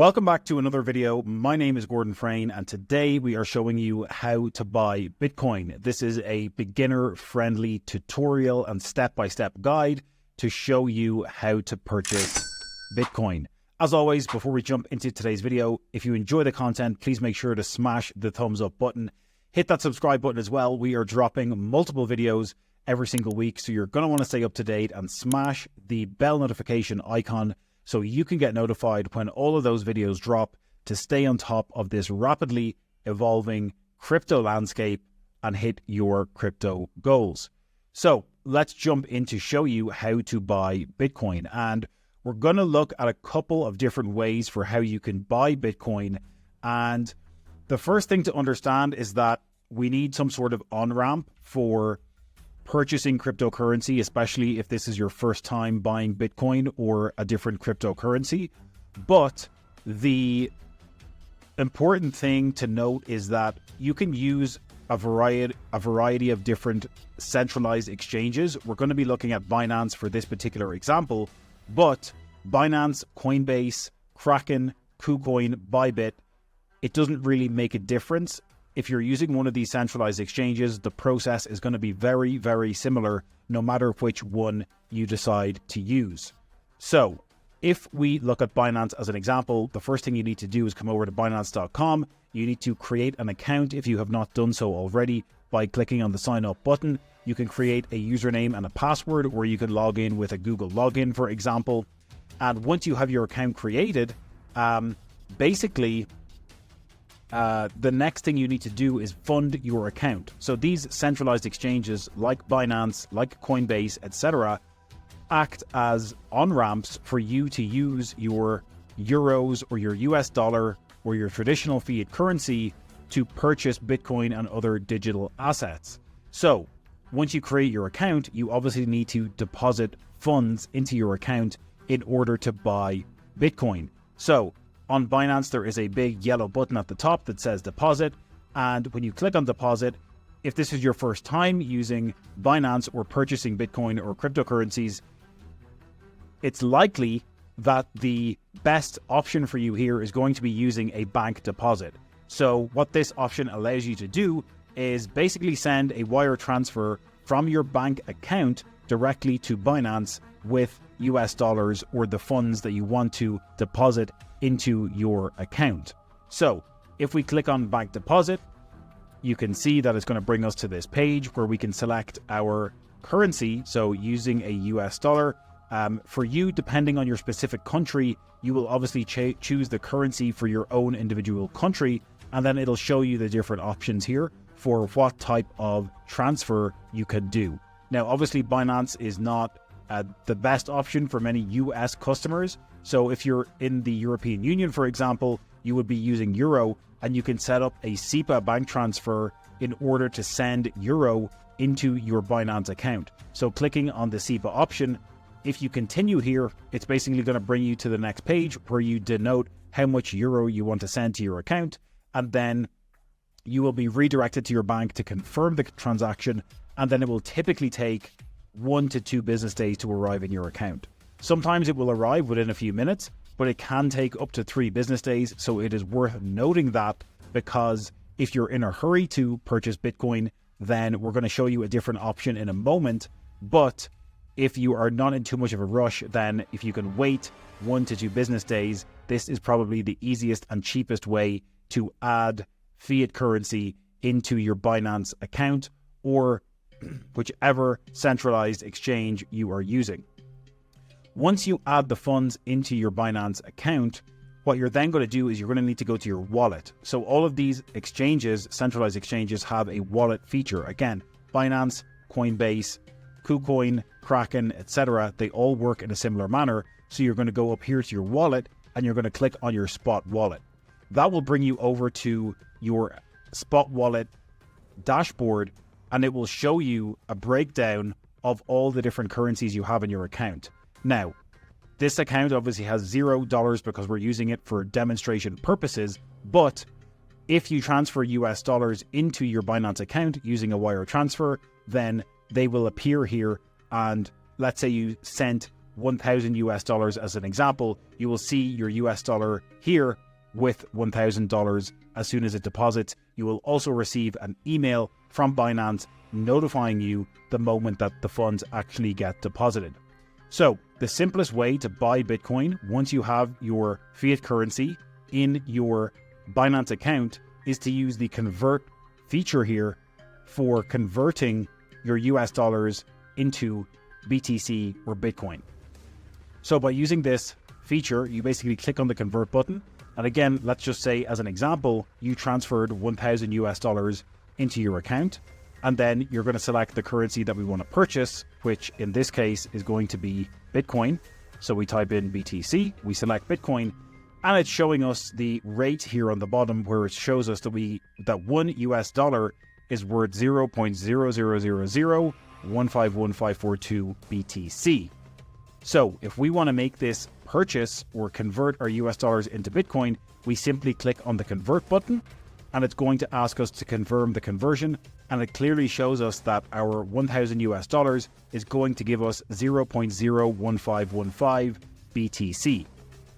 Welcome back to another video. My name is Gordon Frayne, and today we are showing you how to buy Bitcoin. This is a beginner-friendly tutorial and step-by-step guide to show you how to purchase Bitcoin. As always, before we jump into today's video, if you enjoy the content, please make sure to smash the thumbs up button. Hit that subscribe button as well. We are dropping multiple videos every single week, so you're going to want to stay up to date, and smash the bell notification icon so you can get notified when all of those videos drop to stay on top of this rapidly evolving crypto landscape and hit your crypto goals. So let's jump in to show you how to buy Bitcoin. And we're going to look at a couple of different ways for how you can buy Bitcoin. And the first thing to understand is that we need some sort of on-ramp for purchasing cryptocurrency, especially if this is your first time buying Bitcoin or a different cryptocurrency. But the important thing to note is that you can use a variety of different centralized exchanges. We're going to be looking at Binance for this particular example, but Binance, Coinbase, Kraken, KuCoin, Bybit, it doesn't really make a difference. If you're using one of these centralized exchanges, the process is going to be very, very similar no matter which one you decide to use. So if we look at Binance as an example, the first thing you need to do is come over to Binance.com. You need to create an account if you have not done so already by clicking on the sign up button. You can create a username and a password, or you can log in with a Google login, for example. And once you have your account created, basically, the next thing you need to do is fund your account. So these centralized exchanges like Binance, like Coinbase, etc., act as on-ramps for you to use your euros or your US dollar or your traditional fiat currency to purchase Bitcoin and other digital assets. So once you create your account, you obviously need to deposit funds into your account in order to buy Bitcoin. So on Binance, there is a big yellow button at the top that says deposit. And when you click on deposit, if this is your first time using Binance or purchasing Bitcoin or cryptocurrencies, it's likely that the best option for you here is going to be using a bank deposit. So what this option allows you to do is basically send a wire transfer from your bank account directly to Binance with US dollars or the funds that you want to deposit into your account. So if we click on bank deposit, you can see that it's going to bring us to this page where we can select our currency. So using a US dollar, for you, depending on your specific country, you will obviously choose the currency for your own individual country, and then it'll show you the different options here for what type of transfer you can do. Now, obviously Binance is not the best option for many US customers. So if you're in the European Union, for example, you would be using Euro, and you can set up a SEPA bank transfer in order to send Euro into your Binance account. So clicking on the SEPA option, if you continue here, it's basically going to bring you to the next page where you denote how much Euro you want to send to your account, and then you will be redirected to your bank to confirm the transaction, and then it will typically take 1 to 2 business days to arrive in your account. Sometimes it will arrive within a few minutes, but it can take up to 3 business days. So it is worth noting that, because if you're in a hurry to purchase Bitcoin, then we're going to show you a different option in a moment. But if you are not in too much of a rush, then if you can wait 1 to 2 business days, this is probably the easiest and cheapest way to add fiat currency into your Binance account or whichever centralized exchange you are using. Once you add the funds into your Binance account, what you're then going to do is you're going to need to go to your wallet. So all of these exchanges, centralized exchanges, have a wallet feature. Again, Binance, Coinbase, KuCoin, Kraken, etc., they all work in a similar manner. So you're going to go up here to your wallet and you're going to click on your spot wallet. That will bring you over to your spot wallet dashboard, and it will show you a breakdown of all the different currencies you have in your account. Now, this account obviously has $0 because we're using it for demonstration purposes, but if you transfer US dollars into your Binance account using a wire transfer, then they will appear here, and let's say you sent $1,000 US as an example, you will see your US dollar here with $1,000 as soon as it deposits. You will also receive an email from Binance notifying you the moment that the funds actually get deposited. So the simplest way to buy Bitcoin once you have your fiat currency in your Binance account is to use the convert feature here for converting your US dollars into BTC or Bitcoin. So by using this feature, you basically click on the convert button. And again, let's just say as an example, you transferred $1,000 US into your account. And then you're going to select the currency that we want to purchase, which in this case is going to be Bitcoin. So we type in BTC, we select Bitcoin, and it's showing us the rate here on the bottom where it shows us that $1 US is worth 0.0000151542 BTC. So if we want to make this purchase or convert our US dollars into Bitcoin, we simply click on the convert button, and it's going to ask us to confirm the conversion, and it clearly shows us that our $1,000 US is going to give us 0.01515 BTC.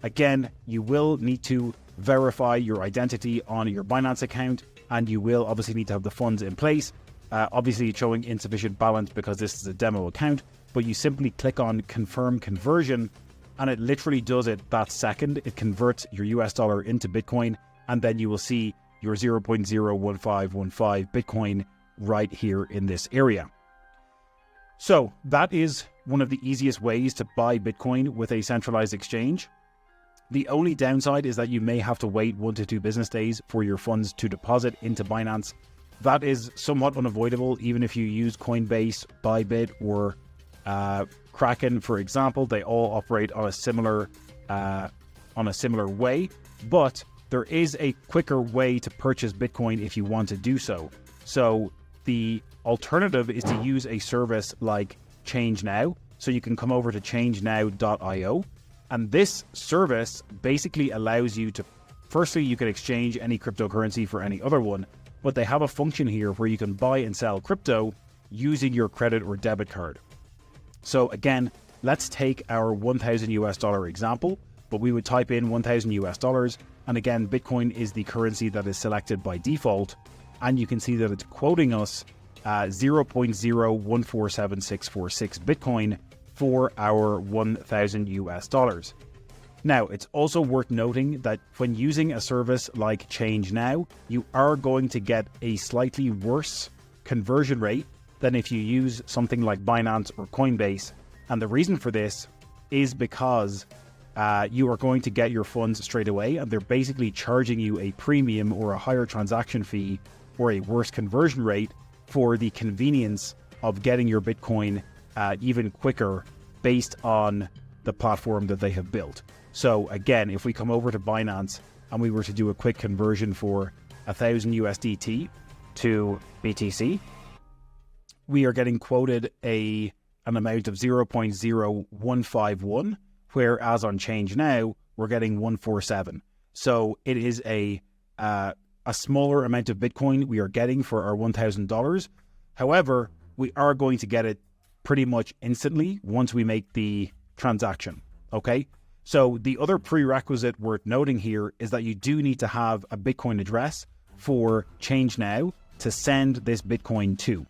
Again, you will need to verify your identity on your Binance account, and you will obviously need to have the funds in place. Obviously, it's showing insufficient balance because this is a demo account, but you simply click on confirm conversion, and it literally does it that second. It converts your US dollar into Bitcoin, and then you will see your 0.01515 Bitcoin right here in this area. So that is one of the easiest ways to buy Bitcoin with a centralized exchange. The only downside is that you may have to wait 1 to 2 business days for your funds to deposit into Binance. That is somewhat unavoidable, even if you use Coinbase, Bybit, or Kraken, for example. They all operate on a similar way, but there is a quicker way to purchase Bitcoin if you want to do so. So the alternative is to use a service like ChangeNow. So you can come over to changenow.io. And this service basically allows you to, firstly, you can exchange any cryptocurrency for any other one, but they have a function here where you can buy and sell crypto using your credit or debit card. So again, let's take our $1,000 US example, but we would type in $1,000 US, and again, Bitcoin is the currency that is selected by default, and you can see that it's quoting us 0.0147646 Bitcoin for our $1,000 US. Now, it's also worth noting that when using a service like ChangeNow, you are going to get a slightly worse conversion rate than if you use something like Binance or Coinbase. And the reason for this is because you are going to get your funds straight away, and they're basically charging you a premium or a higher transaction fee or a worse conversion rate for the convenience of getting your Bitcoin even quicker based on the platform that they have built. So again, if we come over to Binance and we were to do a quick conversion for 1,000 USDT to BTC, we are getting quoted an amount of 0.0151, whereas on ChangeNow, we're getting 147. So it is a smaller amount of Bitcoin we are getting for our $1,000. However, we are going to get it pretty much instantly once we make the transaction, okay? So the other prerequisite worth noting here is that you do need to have a Bitcoin address for ChangeNow to send this Bitcoin to.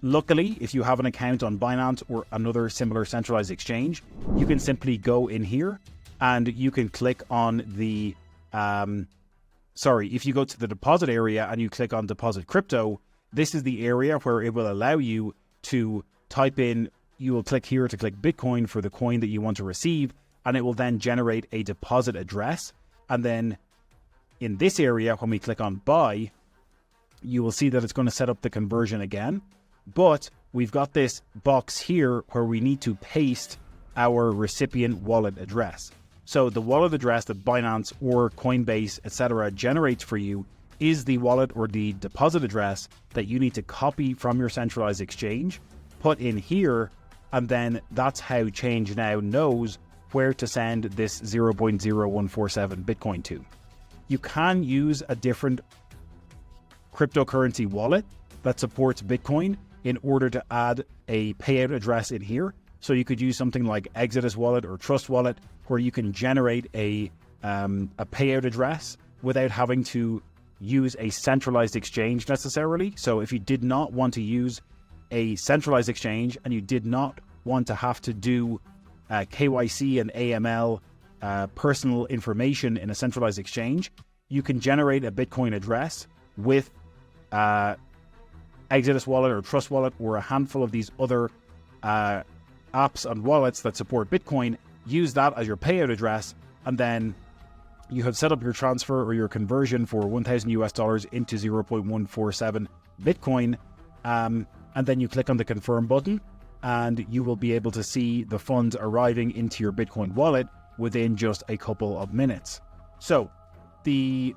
Luckily, if you have an account on Binance or another similar centralized exchange, you can simply go in here and you can click on the, if you go to the deposit area and you click on deposit crypto, this is the area where it will allow you to type in, you will click here to click Bitcoin for the coin that you want to receive, and it will then generate a deposit address. And then in this area, when we click on buy, you will see that it's going to set up the conversion again. But we've got this box here where we need to paste our recipient wallet address. So the wallet address that Binance or Coinbase, etc. generates for you is the wallet or the deposit address that you need to copy from your centralized exchange, put in here, and then that's how ChangeNow knows where to send this 0.0147 Bitcoin to. You can use a different cryptocurrency wallet that supports Bitcoin in order to add a payout address in here. So you could use something like Exodus Wallet or Trust Wallet, where you can generate a payout address without having to use a centralized exchange necessarily. So if you did not want to use a centralized exchange and you did not want to have to do KYC and AML personal information in a centralized exchange, you can generate a Bitcoin address with Exodus Wallet or Trust Wallet or a handful of these other apps and wallets that support Bitcoin. Use that as your payout address, and then you have set up your transfer or your conversion for $1,000 into 0.147 Bitcoin, and then you click on the confirm button, and you will be able to see the funds arriving into your Bitcoin wallet within just a couple of minutes. So the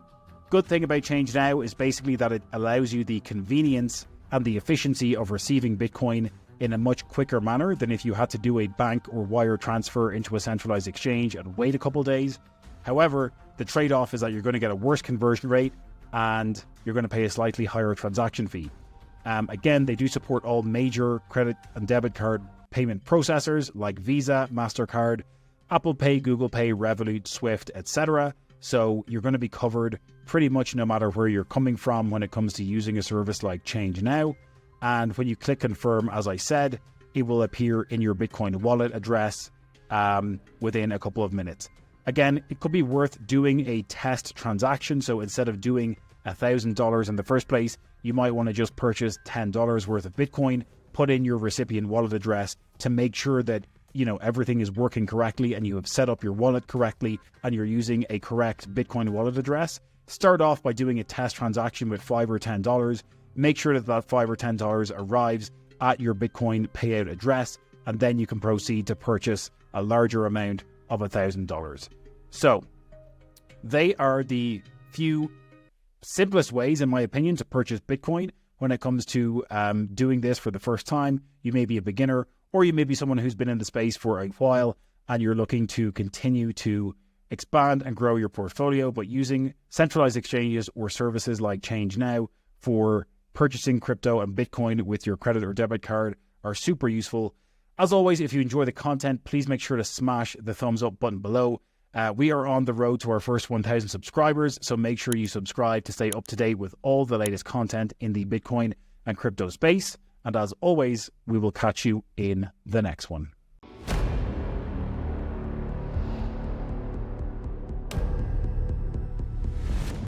good thing about Change Now is basically that it allows you the convenience and the efficiency of receiving Bitcoin in a much quicker manner than if you had to do a bank or wire transfer into a centralized exchange and wait a couple days. However, the trade-off is that you're going to get a worse conversion rate and you're going to pay a slightly higher transaction fee. Again, they do support all major credit and debit card payment processors like Visa, MasterCard, Apple Pay, Google Pay, Revolut, Swift, etc. So you're going to be covered pretty much no matter where you're coming from when it comes to using a service like Change Now. And when you click confirm, as I said, it will appear in your Bitcoin wallet address within a couple of minutes. Again, it could be worth doing a test transaction. So instead of doing $1,000 in the first place, you might want to just purchase $10 worth of Bitcoin, put in your recipient wallet address to make sure that everything is working correctly and you have set up your wallet correctly and you're using a correct Bitcoin wallet address. Start off by doing a test transaction with $5 or $10. Make sure that $5 or $10 arrives at your Bitcoin payout address, and then you can proceed to purchase a larger amount of $1,000. So they are the few simplest ways, in my opinion, to purchase Bitcoin when it comes to doing this for the first time. You may be a beginner, or you may be someone who's been in the space for a while and you're looking to continue to expand and grow your portfolio, but using centralized exchanges or services like Change Now for purchasing crypto and Bitcoin with your credit or debit card are super useful. As always, if you enjoy the content, please make sure to smash the thumbs up button below. We are on the road to our first 1,000 subscribers, so make sure you subscribe to stay up to date with all the latest content in the Bitcoin and crypto space. And as always, we will catch you in the next one.